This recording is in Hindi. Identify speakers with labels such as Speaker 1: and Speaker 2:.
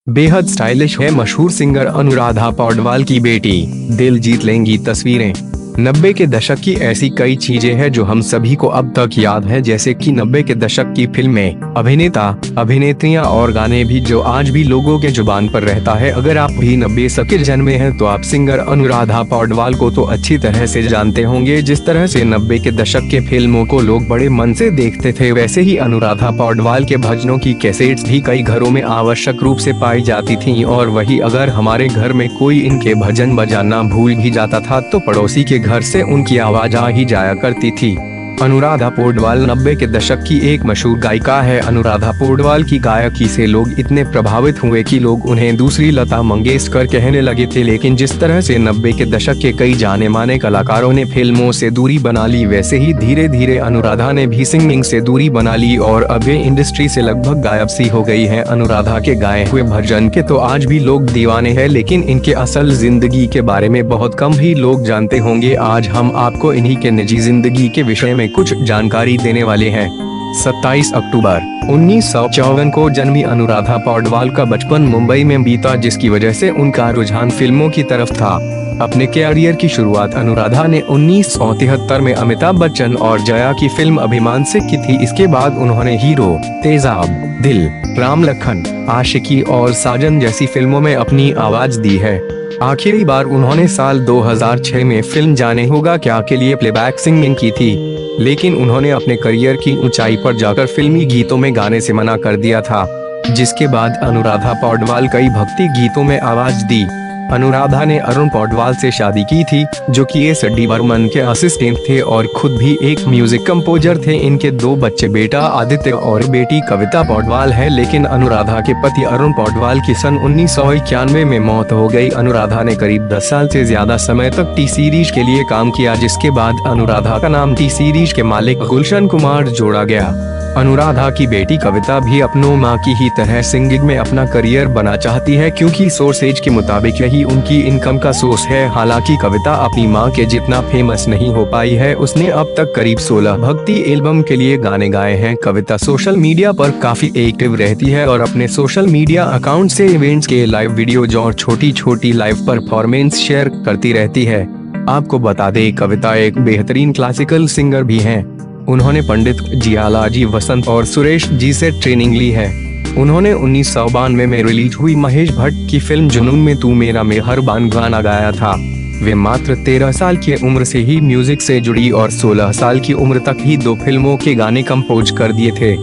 Speaker 1: बेहद स्टाइलिश है मशहूर सिंगर अनुराधा पौडवाल की बेटी, दिल जीत लेंगी तस्वीरें। 90 के दशक की ऐसी कई चीजें हैं जो हम सभी को अब तक याद है, जैसे कि 90 के दशक की फिल्में, अभिनेता, अभिनेत्रियां और गाने भी जो आज भी लोगों के जुबान पर रहता है। अगर आप भी 90 के जन्मे हैं तो आप सिंगर अनुराधा पौडवाल को तो अच्छी तरह से जानते होंगे। जिस तरह से 90 के दशक के फिल्मों को लोग बड़े मन से देखते थे, वैसे ही अनुराधा पौडवाल के भजनों की कैसेट्स भी कई घरों में आवश्यक रूप से पाई जाती थी। और वही अगर हमारे घर में कोई इनके भजन बजाना भूल भी जाता था तो पड़ोसी के घर से उनकी आवाज आ ही जाया करती थी। अनुराधा पौडवाल 90 के दशक की एक मशहूर गायिका है। अनुराधा पौडवाल की गायकी से लोग इतने प्रभावित हुए कि लोग उन्हें दूसरी लता मंगेशकर कहने लगे थे। लेकिन जिस तरह से 90 के दशक के कई जाने माने कलाकारों ने फिल्मों से दूरी बना ली, वैसे ही धीरे धीरे अनुराधा ने भी सिंगिंग से दूरी बना ली और अब ये इंडस्ट्री से लगभग गायब सी हो गई है। अनुराधा के गाए हुए भजन के तो आज भी लोग दीवाने हैं, लेकिन इनके असल जिंदगी के बारे में बहुत कम ही लोग जानते होंगे। आज हम आपको इन्हीं के निजी जिंदगी के विषय में कुछ जानकारी देने वाले हैं। 27 अक्टूबर 1954 को जन्मी अनुराधा पौडवाल का बचपन मुंबई में बीता, जिसकी वजह से उनका रुझान फिल्मों की तरफ था। अपने कैरियर की शुरुआत अनुराधा ने 1973 में अमिताभ बच्चन और जया की फिल्म अभिमान से की थी। इसके बाद उन्होंने हीरो, तेजाब, दिल, राम लखन, आशिकी और साजन जैसी फिल्मों में अपनी आवाज दी है। आखिरी बार उन्होंने साल 2006 में फिल्म जाने होगा क्या के लिए प्लेबैक सिंगिंग की थी, लेकिन उन्होंने अपने करियर की ऊंचाई पर जाकर फिल्मी गीतों में गाने से मना कर दिया था। जिसके बाद अनुराधा पौडवाल कई भक्ति गीतों में आवाज दी। अनुराधा ने अरुण पौडवाल से शादी की थी, जो कि एस डी बर्मन के असिस्टेंट थे और खुद भी एक म्यूजिक कंपोजर थे। इनके 2 बच्चे, बेटा आदित्य और बेटी कविता पौडवाल है। लेकिन अनुराधा के पति अरुण पौडवाल की सन 1991 में मौत हो गई। अनुराधा ने करीब 10 साल से ज्यादा समय तक टी सीरीज के लिए काम किया, जिसके बाद अनुराधा का नाम टी सीरीज के मालिक गुलशन कुमार जोड़ा गया। अनुराधा की बेटी कविता भी अपनों मां की ही तरह सिंगिंग में अपना करियर बना चाहती है, क्योंकि सोर्सेज के मुताबिक यही उनकी इनकम का सोर्स है। हालांकि कविता अपनी मां के जितना फेमस नहीं हो पाई है। उसने अब तक करीब 16 भक्ति एल्बम के लिए गाने गाए हैं। कविता सोशल मीडिया पर काफी एक्टिव रहती है और अपने सोशल मीडिया अकाउंट से इवेंट्स के लाइव वीडियोज और छोटी छोटी लाइव परफॉर्मेंस शेयर करती रहती है। आपको बता दें, कविता एक बेहतरीन क्लासिकल सिंगर भी है। उन्होंने पंडित जियालाजी वसंत और सुरेश जी से ट्रेनिंग ली है। उन्होंने 1992 में रिलीज हुई महेश भट्ट की फिल्म जुनून में तू मेरा मेहरबान गाना गाया था। वे मात्र 13 साल की उम्र से ही म्यूजिक से जुड़ी और 16 साल की उम्र तक ही 2 फिल्मों के गाने कंपोज कर दिए थे।